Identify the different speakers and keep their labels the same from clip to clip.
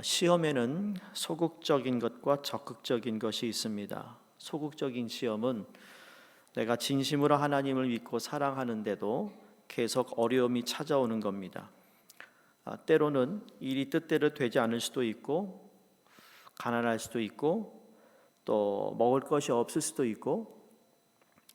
Speaker 1: 시험에는 소극적인 것과 적극적인 것이 있습니다. 소극적인 시험은 내가 진심으로 하나님을 믿고 사랑하는데도 계속 어려움이 찾아오는 겁니다. 때로는 일이 뜻대로 되지 않을 수도 있고, 가난할 수도 있고, 또 먹을 것이 없을 수도 있고,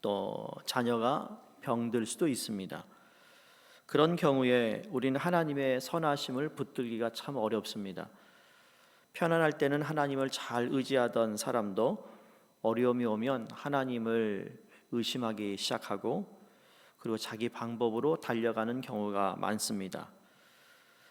Speaker 1: 또 자녀가 병들 수도 있습니다. 그런 경우에 우리는 하나님의 선하심을 붙들기가 참 어렵습니다. 편안할 때는 하나님을 잘 의지하던 사람도 어려움이 오면 하나님을 의심하기 시작하고, 그리고 자기 방법으로 달려가는 경우가 많습니다.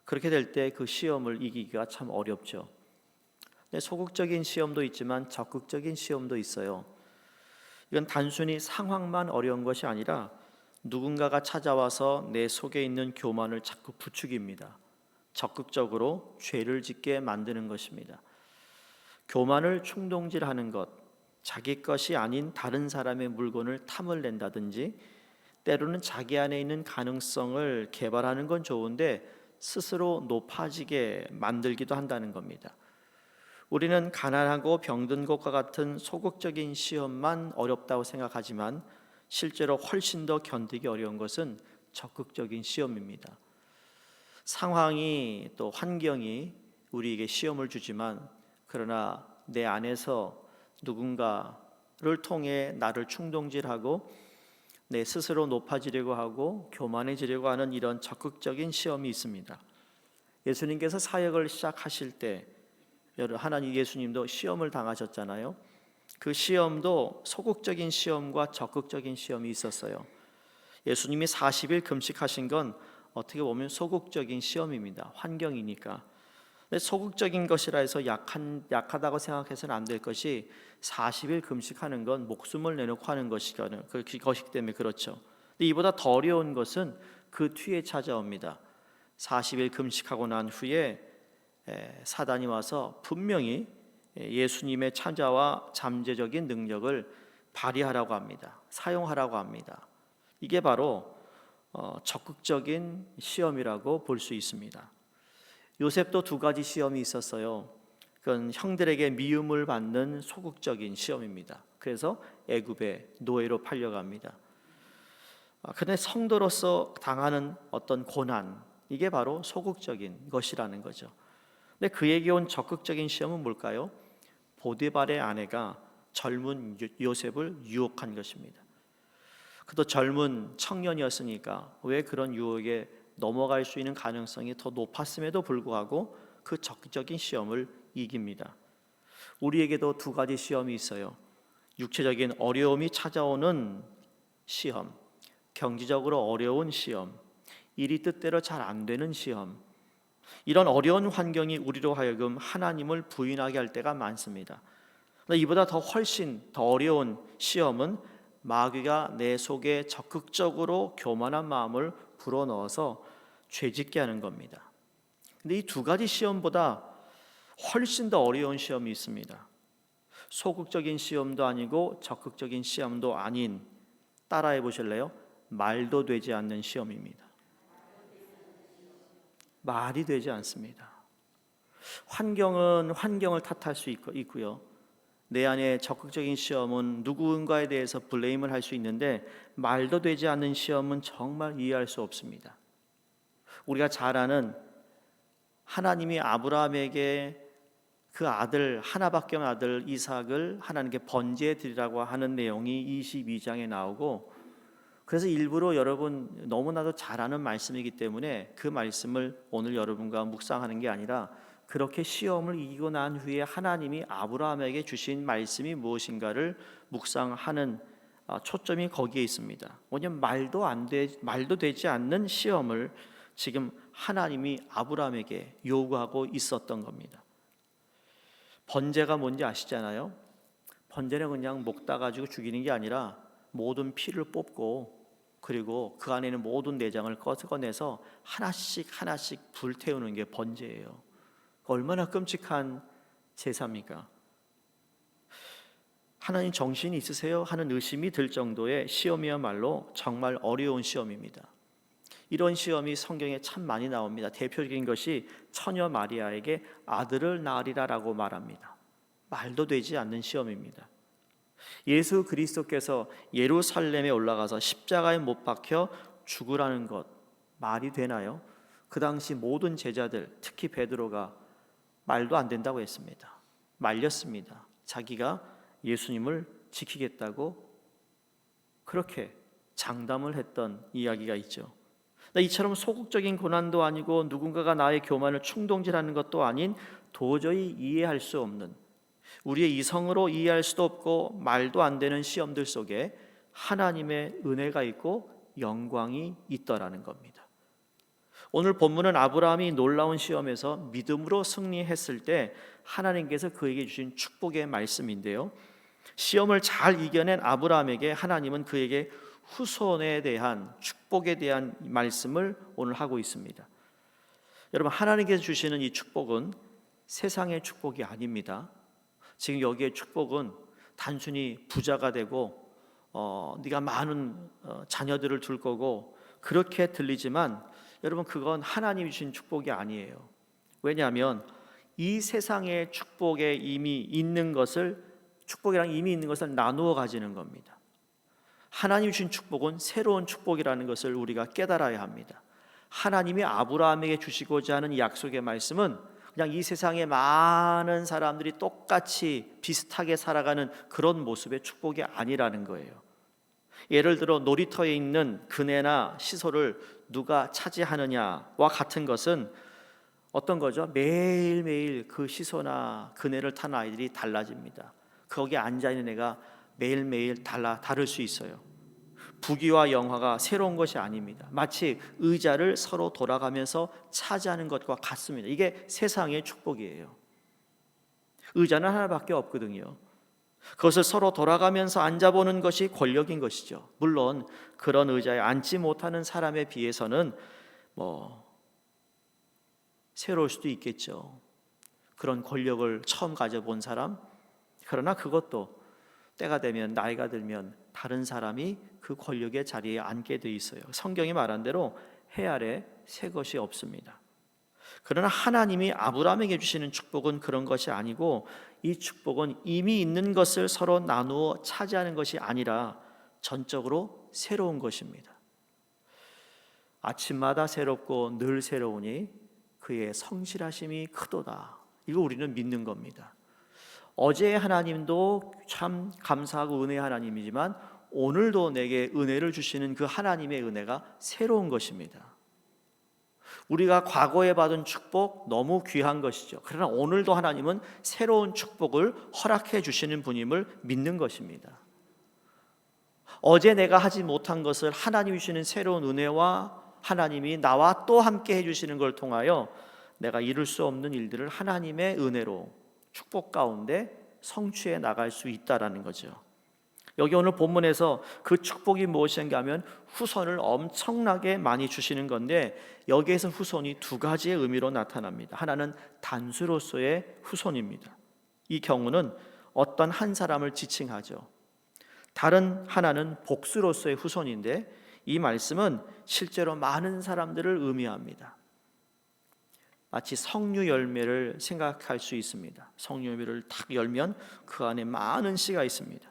Speaker 1: 그렇게 될 때 그 시험을 이기기가 참 어렵죠. 소극적인 시험도 있지만 적극적인 시험도 있어요. 이건 단순히 상황만 어려운 것이 아니라 누군가가 찾아와서 내 속에 있는 교만을 자꾸 부추깁니다. 적극적으로 죄를 짓게 만드는 것입니다. 교만을 충동질하는 것, 자기 것이 아닌 다른 사람의 물건을 탐을 낸다든지, 때로는 자기 안에 있는 가능성을 개발하는 건 좋은데 스스로 높아지게 만들기도 한다는 겁니다. 우리는 가난하고 병든 것과 같은 소극적인 시험만 어렵다고 생각하지만 실제로 훨씬 더 견디기 어려운 것은 적극적인 시험입니다. 상황이 또 환경이 우리에게 시험을 주지만, 그러나 내 안에서 누군가를 통해 나를 충동질하고 내 스스로 높아지려고 하고 교만해지려고 하는 이런 적극적인 시험이 있습니다. 예수님께서 사역을 시작하실 때 하나님 예수님도 시험을 당하셨잖아요. 그 시험도 소극적인 시험과 적극적인 시험이 있었어요. 예수님이 40일 금식하신 건 어떻게 보면 소극적인 시험입니다. 환경이니까. 근데 소극적인 것이라 해서 약하다고 생각해서는 안 될 것이, 40일 금식하는 건 목숨을 내놓고 하는 것이기 때문에 그렇죠. 근데 이보다 더 어려운 것은 그 뒤에 찾아옵니다. 40일 금식하고 난 후에 사단이 와서 분명히 예수님의 찬자와 잠재적인 능력을 발휘하라고 합니다. 사용하라고 합니다. 이게 바로 적극적인 시험이라고 볼 수 있습니다. 요셉도 두 가지 시험이 있었어요. 그건 형들에게 미움을 받는 소극적인 시험입니다. 그래서 애굽의 노예로 팔려갑니다. 그런데 성도로서 당하는 어떤 고난, 이게 바로 소극적인 것이라는 거죠. 근데 그에게 온 적극적인 시험은 뭘까요? 보디발의 아내가 젊은 요셉을 유혹한 것입니다. 그도 젊은 청년이었으니까 왜 그런 유혹에 넘어갈 수 있는 가능성이 더 높았음에도 불구하고 그 적극적인 시험을 이깁니다. 우리에게도 두 가지 시험이 있어요. 육체적인 어려움이 찾아오는 시험, 경제적으로 어려운 시험, 일이 뜻대로 잘 안 되는 시험. 이런 어려운 환경이 우리로 하여금 하나님을 부인하게 할 때가 많습니다. 이보다 훨씬 더 어려운 시험은 마귀가 내 속에 적극적으로 교만한 마음을 불어넣어서 죄짓게 하는 겁니다. 근데 이 두 가지 시험보다 훨씬 더 어려운 시험이 있습니다. 소극적인 시험도 아니고 적극적인 시험도 아닌, 따라해 보실래요? 말도 되지 않는 시험입니다. 말이 되지 않습니다. 환경은 환경을 탓할 수 있고요. 내 안에 적극적인 시험은 누군가에 대해서 블레임을 할 수 있는데, 말도 되지 않는 시험은 정말 이해할 수 없습니다. 우리가 잘 아는, 하나님이 아브라함에게 그 아들, 하나밖에 없는 아들 이삭을 하나님께 번제해 드리라고 하는 내용이 22장에 나오고, 그래서 일부러 여러분 너무나도 잘 아는 말씀이기 때문에 그 말씀을 오늘 여러분과 묵상하는 게 아니라, 그렇게 시험을 이기고 난 후에 하나님이 아브라함에게 주신 말씀이 무엇인가를 묵상하는 초점이 거기에 있습니다. 왜냐하면 말도 되지 않는 시험을 지금 하나님이 아브라함에게 요구하고 있었던 겁니다. 번제가 뭔지 아시잖아요. 번제는 그냥 목 따가지고 죽이는 게 아니라 모든 피를 뽑고, 그리고 그 안에 있는 모든 내장을 꺼내서 하나씩 불태우는 게 번제예요. 얼마나 끔찍한 제사입니까? 하나님 정신이 있으세요? 하는 의심이 들 정도의 시험이야말로 정말 어려운 시험입니다. 이런 시험이 성경에 참 많이 나옵니다. 대표적인 것이 처녀 마리아에게 아들을 낳으리라라고 말합니다. 말도 되지 않는 시험입니다. 예수 그리스도께서 예루살렘에 올라가서 십자가에 못 박혀 죽으라는 것 말이 되나요? 그 당시 모든 제자들, 특히 베드로가 말도 안 된다고 했습니다. 말렸습니다. 자기가 예수님을 지키겠다고 그렇게 장담을 했던 이야기가 있죠. 이처럼 소극적인 고난도 아니고 누군가가 나의 교만을 충동질하는 것도 아닌 도저히 이해할 수 없는, 우리의 이성으로 이해할 수도 없고 말도 안 되는 시험들 속에 하나님의 은혜가 있고 영광이 있더라는 겁니다. 오늘 본문은 아브라함이 놀라운 시험에서 믿음으로 승리했을 때 하나님께서 그에게 주신 축복의 말씀인데요, 시험을 잘 이겨낸 아브라함에게 하나님은 그에게 후손에 대한 축복에 대한 말씀을 오늘 하고 있습니다. 여러분, 하나님께서 주시는 이 축복은 세상의 축복이 아닙니다. 지금 여기에 축복은 단순히 부자가 되고 네가 많은 자녀들을 둘 거고 그렇게 들리지만 여러분, 그건 하나님이 주신 축복이 아니에요. 왜냐하면 이 세상의 축복에 이미 있는 것을, 축복이랑 이미 있는 것을 나누어 가지는 겁니다. 하나님이 주신 축복은 새로운 축복이라는 것을 우리가 깨달아야 합니다. 하나님이 아브라함에게 주시고자 하는 이 약속의 말씀은 그냥 이 세상의 많은 사람들이 똑같이 비슷하게 살아가는 그런 모습의 축복이 아니라는 거예요. 예를 들어 놀이터에 있는 그네나 시소를 누가 차지하느냐와 같은 것은 어떤 거죠? 매일매일 그 시소나 그네를 탄 아이들이 달라집니다. 거기에 앉아있는 애가 매일매일 다를 수 있어요. 부귀와 영화가 새로운 것이 아닙니다. 마치 의자를 서로 돌아가면서 차지하는 것과 같습니다. 이게 세상의 축복이에요. 의자는 하나밖에 없거든요. 그것을 서로 돌아가면서 앉아보는 것이 권력인 것이죠. 물론 그런 의자에 앉지 못하는 사람에 비해서는 새로울 수도 있겠죠. 그런 권력을 처음 가져본 사람. 그러나 그것도 때가 되면, 나이가 들면 다른 사람이 그 권력의 자리에 앉게 돼 있어요. 성경이 말한 대로 해 아래 새 것이 없습니다. 그러나 하나님이 아브라함에게 주시는 축복은 그런 것이 아니고, 이 축복은 이미 있는 것을 서로 나누어 차지하는 것이 아니라 전적으로 새로운 것입니다. 아침마다 새롭고 늘 새로우니 그의 성실하심이 크도다. 이거 우리는 믿는 겁니다. 어제의 하나님도 참 감사하고 은혜의 하나님이지만 오늘도 내게 은혜를 주시는 그 하나님의 은혜가 새로운 것입니다. 우리가 과거에 받은 축복 너무 귀한 것이죠. 그러나 오늘도 하나님은 새로운 축복을 허락해 주시는 분임을 믿는 것입니다. 어제 내가 하지 못한 것을 하나님이 주시는 새로운 은혜와 하나님이 나와 또 함께 해주시는 걸 통하여 내가 이룰 수 없는 일들을 하나님의 은혜로 축복 가운데 성취해 나갈 수 있다라는 거죠. 여기 오늘 본문에서 그 축복이 무엇인가 하면 후손을 엄청나게 많이 주시는 건데, 여기에서 후손이 두 가지의 의미로 나타납니다. 하나는 단수로서의 후손입니다. 이 경우는 어떤 한 사람을 지칭하죠. 다른 하나는 복수로서의 후손인데, 이 말씀은 실제로 많은 사람들을 의미합니다. 마치 석류 열매를 생각할 수 있습니다. 석류 열매를 탁 열면 그 안에 많은 씨가 있습니다.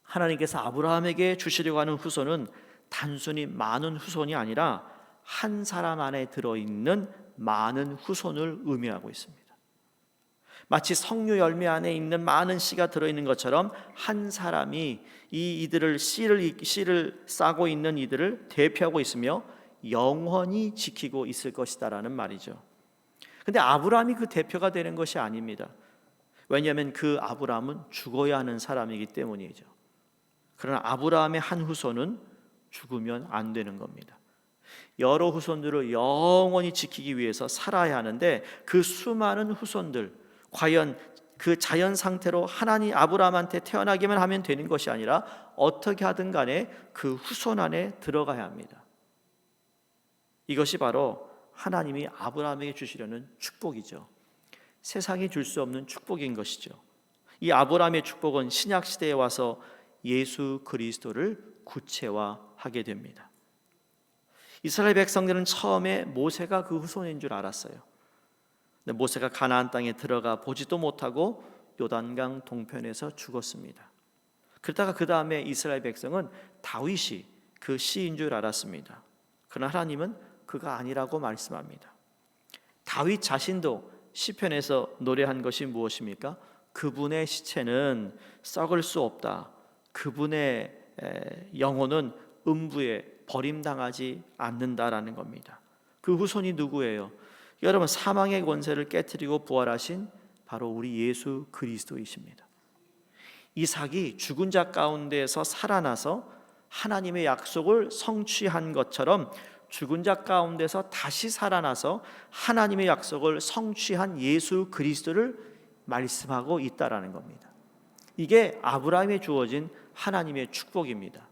Speaker 1: 하나님께서 아브라함에게 주시려고 하는 후손은 단순히 많은 후손이 아니라 한 사람 안에 들어있는 많은 후손을 의미하고 있습니다. 마치 석류 열매 안에 있는 많은 씨가 들어있는 것처럼 한 사람이 이들을 씨를 싸고 있는 이들을 대표하고 있으며 영원히 지키고 있을 것이다라는 말이죠. 근데 아브라함이 그 대표가 되는 것이 아닙니다. 왜냐하면 그 아브라함은 죽어야 하는 사람이기 때문이죠. 그러나 아브라함의 한 후손은 죽으면 안 되는 겁니다. 여러 후손들을 영원히 지키기 위해서 살아야 하는데, 그 수많은 후손들, 과연 그 자연 상태로 하나님 아브라함한테 태어나기만 하면 되는 것이 아니라 어떻게 하든 간에 그 후손 안에 들어가야 합니다. 이것이 바로 하나님이 아브라함에게 주시려는 축복이죠. 세상이 줄 수 없는 축복인 것이죠. 이 아브라함의 축복은 신약 시대에 와서 예수 그리스도를 구체화하게 됩니다. 이스라엘 백성들은 처음에 모세가 그 후손인 줄 알았어요. 근데 모세가 가나안 땅에 들어가 보지도 못하고 요단강 동편에서 죽었습니다. 그러다가 그 다음에 이스라엘 백성은 다윗이 그 씨인 줄 알았습니다. 그러나 하나님은 그가 아니라고 말씀합니다. 다윗 자신도 시편에서 노래한 것이 무엇입니까? 그분의 시체는 썩을 수 없다. 그분의 영혼은 음부에 버림당하지 않는다라는 겁니다. 그 후손이 누구예요? 여러분, 사망의 권세를 깨뜨리고 부활하신 바로 우리 예수 그리스도이십니다. 이삭이 죽은 자 가운데에서 살아나서 하나님의 약속을 성취한 것처럼 죽은 자 가운데서 다시 살아나서 하나님의 약속을 성취한 예수 그리스도를 말씀하고 있다라는 겁니다. 이게 아브라함에 주어진 하나님의 축복입니다.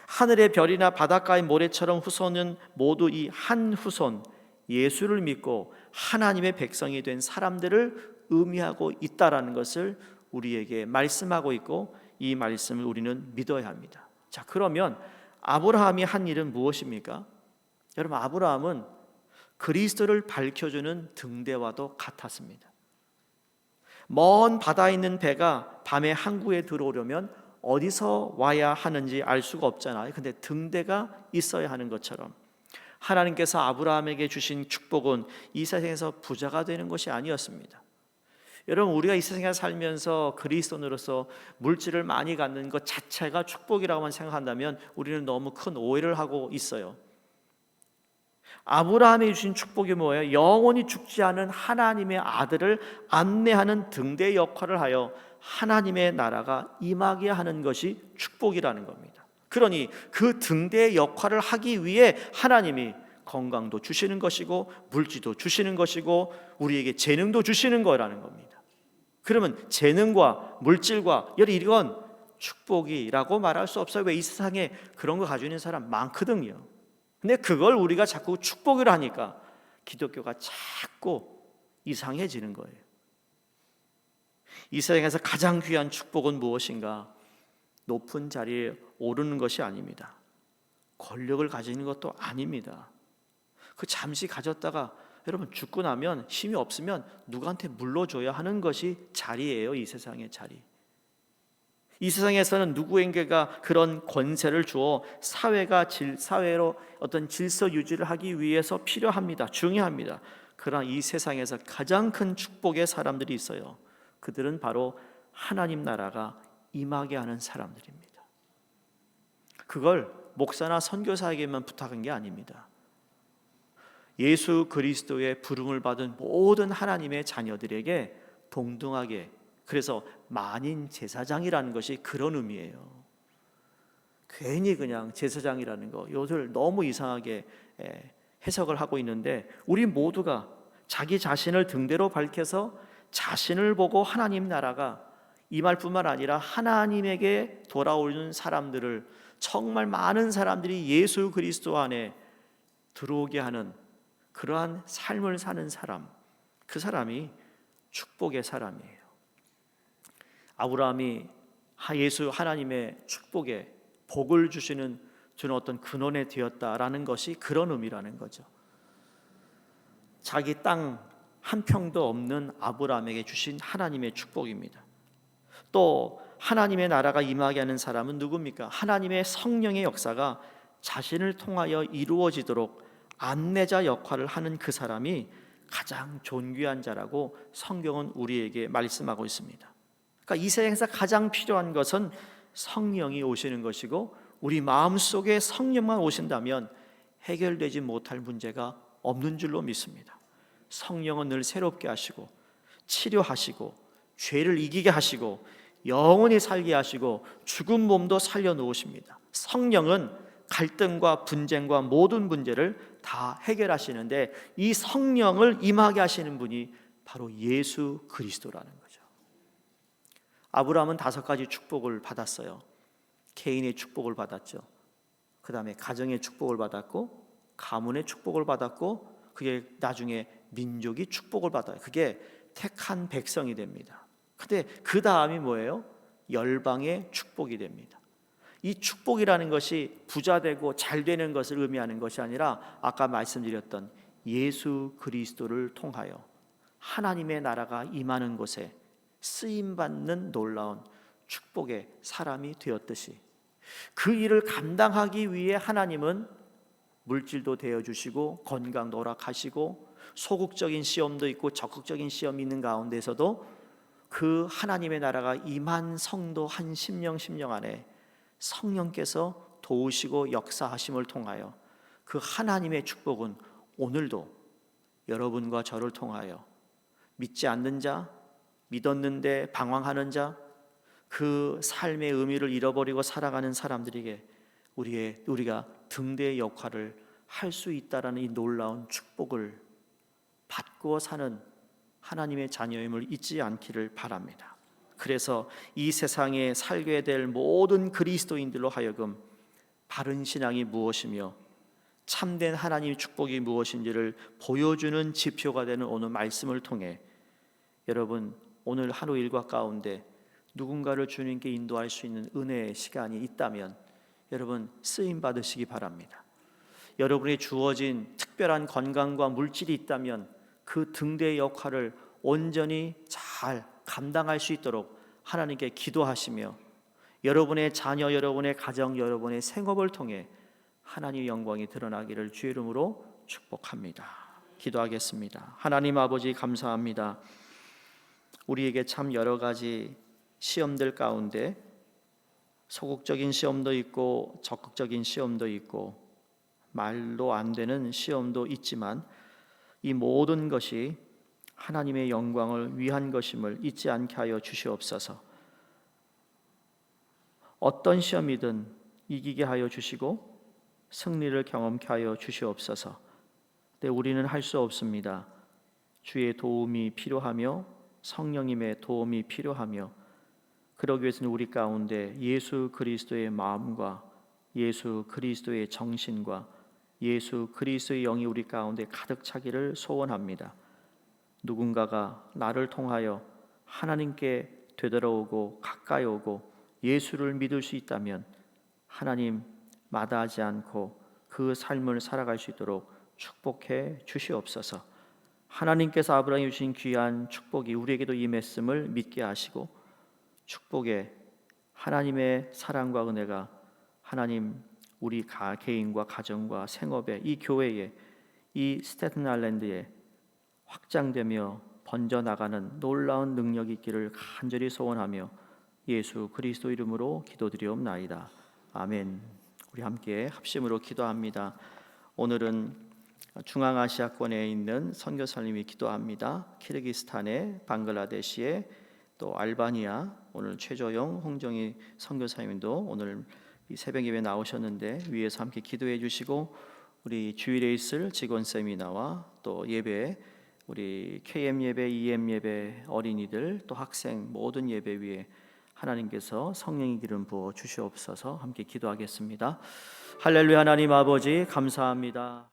Speaker 1: 하늘의 별이나 바닷가의 모래처럼 후손은 모두 이 한 후손 예수를 믿고 하나님의 백성이 된 사람들을 의미하고 있다라는 것을 우리에게 말씀하고 있고, 이 말씀을 우리는 믿어야 합니다. 자, 그러면 아브라함이 한 일은 무엇입니까? 여러분, 아브라함은 그리스도를 밝혀주는 등대와도 같았습니다. 먼 바다에 있는 배가 밤에 항구에 들어오려면 어디서 와야 하는지 알 수가 없잖아요. 근데 등대가 있어야 하는 것처럼 하나님께서 아브라함에게 주신 축복은 이 세상에서 부자가 되는 것이 아니었습니다. 여러분, 우리가 이 세상에 살면서 그리스도인으로서 물질을 많이 갖는 것 자체가 축복이라고만 생각한다면 우리는 너무 큰 오해를 하고 있어요. 아브라함이 주신 축복이 뭐예요? 영원히 죽지 않은 하나님의 아들을 안내하는 등대 역할을 하여 하나님의 나라가 임하게 하는 것이 축복이라는 겁니다. 그러니 그 등대의 역할을 하기 위해 하나님이 건강도 주시는 것이고 물질도 주시는 것이고 우리에게 재능도 주시는 거라는 겁니다. 그러면 재능과 물질과 이런 축복이라고 말할 수 없어요. 왜? 이 세상에 그런 거 가지고 있는 사람 많거든요. 근데 그걸 우리가 자꾸 축복이라 하니까 기독교가 자꾸 이상해지는 거예요. 이 세상에서 가장 귀한 축복은 무엇인가? 높은 자리에 오르는 것이 아닙니다. 권력을 가지는 것도 아닙니다. 그 잠시 가졌다가 여러분 죽고 나면 힘이 없으면 누구한테 물러줘야 하는 것이 자리예요. 이 세상의 자리. 이 세상에서는 누구에게가 그런 권세를 주어 사회로 어떤 질서 유지를 하기 위해서 필요합니다. 중요합니다. 그러나 이 세상에서 가장 큰 축복의 사람들이 있어요. 그들은 바로 하나님 나라가 임하게 하는 사람들입니다. 그걸 목사나 선교사에게만 부탁한 게 아닙니다. 예수 그리스도의 부름을 받은 모든 하나님의 자녀들에게 동등하게, 그래서 만인 제사장이라는 것이 그런 의미예요. 괜히 그냥 제사장이라는 거 요들 너무 이상하게 해석을 하고 있는데, 우리 모두가 자기 자신을 등대로 밝혀서 자신을 보고 하나님 나라가 임할 뿐만 아니라 하나님에게 돌아오는 사람들을, 정말 많은 사람들이 예수 그리스도 안에 들어오게 하는 그러한 삶을 사는 사람, 그 사람이 축복의 사람이에요. 아브라함이 예수 하나님의 축복에 복을 주는 어떤 근원에 되었다라는 것이 그런 의미라는 거죠. 자기 땅 한 평도 없는 아브라함에게 주신 하나님의 축복입니다. 또 하나님의 나라가 임하게 하는 사람은 누굽니까? 하나님의 성령의 역사가 자신을 통하여 이루어지도록 안내자 역할을 하는 그 사람이 가장 존귀한 자라고 성경은 우리에게 말씀하고 있습니다. 그러니까 이 세상에서 가장 필요한 것은 성령이 오시는 것이고, 우리 마음속에 성령만 오신다면 해결되지 못할 문제가 없는 줄로 믿습니다. 성령은 늘 새롭게 하시고 치료하시고 죄를 이기게 하시고 영원히 살게 하시고 죽은 몸도 살려놓으십니다. 성령은 갈등과 분쟁과 모든 문제를 다 해결하시는데, 이 성령을 임하게 하시는 분이 바로 예수 그리스도라는 거죠. 아브라함은 5가지 축복을 받았어요. 개인의 축복을 받았죠. 그 다음에 가정의 축복을 받았고, 가문의 축복을 받았고, 그게 나중에 민족이 축복을 받아요. 그게 택한 백성이 됩니다. 근데 그 다음이 뭐예요? 열방의 축복이 됩니다. 이 축복이라는 것이 부자 되고 잘 되는 것을 의미하는 것이 아니라 아까 말씀드렸던 예수 그리스도를 통하여 하나님의 나라가 임하는 곳에 쓰임받는 놀라운 축복의 사람이 되었듯이 그 일을 감당하기 위해 하나님은 물질도 되어주시고 건강도 허락하시고 소극적인 시험도 있고 적극적인 시험이 있는 가운데서도 그 하나님의 나라가 임한 성도 한 심령 안에 성령께서 도우시고 역사하심을 통하여 그 하나님의 축복은 오늘도 여러분과 저를 통하여 믿지 않는 자, 믿었는데 방황하는 자, 그 삶의 의미를 잃어버리고 살아가는 사람들에게 우리가 등대의 역할을 할 수 있다라는 이 놀라운 축복을 받고 사는 하나님의 자녀임을 잊지 않기를 바랍니다. 그래서 이 세상에 살게 될 모든 그리스도인들로 하여금 바른 신앙이 무엇이며 참된 하나님의 축복이 무엇인지를 보여주는 지표가 되는 오늘 말씀을 통해 여러분 오늘 하루 일과 가운데 누군가를 주님께 인도할 수 있는 은혜의 시간이 있다면 여러분 쓰임 받으시기 바랍니다. 여러분이 주어진 특별한 건강과 물질이 있다면 그 등대의 역할을 온전히 잘 감당할 수 있도록 하나님께 기도하시며 여러분의 자녀, 여러분의 가정, 여러분의 생업을 통해 하나님의 영광이 드러나기를 주의 이름으로 축복합니다. 기도하겠습니다. 하나님 아버지 감사합니다. 우리에게 참 여러 가지 시험들 가운데 소극적인 시험도 있고 적극적인 시험도 있고 말도 안 되는 시험도 있지만 이 모든 것이 하나님의 영광을 위한 것임을 잊지 않게 하여 주시옵소서. 어떤 시험이든 이기게 하여 주시고 승리를 경험케 하여 주시옵소서. 근데 우리는 할 수 없습니다. 주의 도움이 필요하며 성령님의 도움이 필요하며 그러기 위해서는 우리 가운데 예수 그리스도의 마음과 예수 그리스도의 정신과 예수 그리스도의 영이 우리 가운데 가득 차기를 소원합니다. 누군가가 나를 통하여 하나님께 되돌아오고 가까이 오고 예수를 믿을 수 있다면 하나님 마다하지 않고 그 삶을 살아갈 수 있도록 축복해 주시옵소서. 하나님께서 아브라함에 주신 귀한 축복이 우리에게도 임했음을 믿게 하시고 축복의 하나님의 사랑과 은혜가 하나님 우리 개인과 가정과 생업에 이 교회에 이 스테튼 아일랜드에 확장되며 번져나가는 놀라운 능력이 있기를 간절히 소원하며 예수 그리스도 이름으로 기도드리옵나이다. 아멘. 우리 함께 합심으로 기도합니다. 오늘은 중앙아시아권에 있는 선교사님이 기도합니다. 키르기스탄에 방글라데시에 또 알바니아 오늘 최조영 홍정희 선교사님도 오늘 이 새벽 예배 나오셨는데 위에서 함께 기도해 주시고 우리 주일에 있을 직원 세미나와 또 예배 우리 KM 예배, EM 예배 어린이들 또 학생 모든 예배 위에 하나님께서 성령의 기름 부어 주시옵소서. 함께 기도하겠습니다. 할렐루야. 하나님 아버지 감사합니다.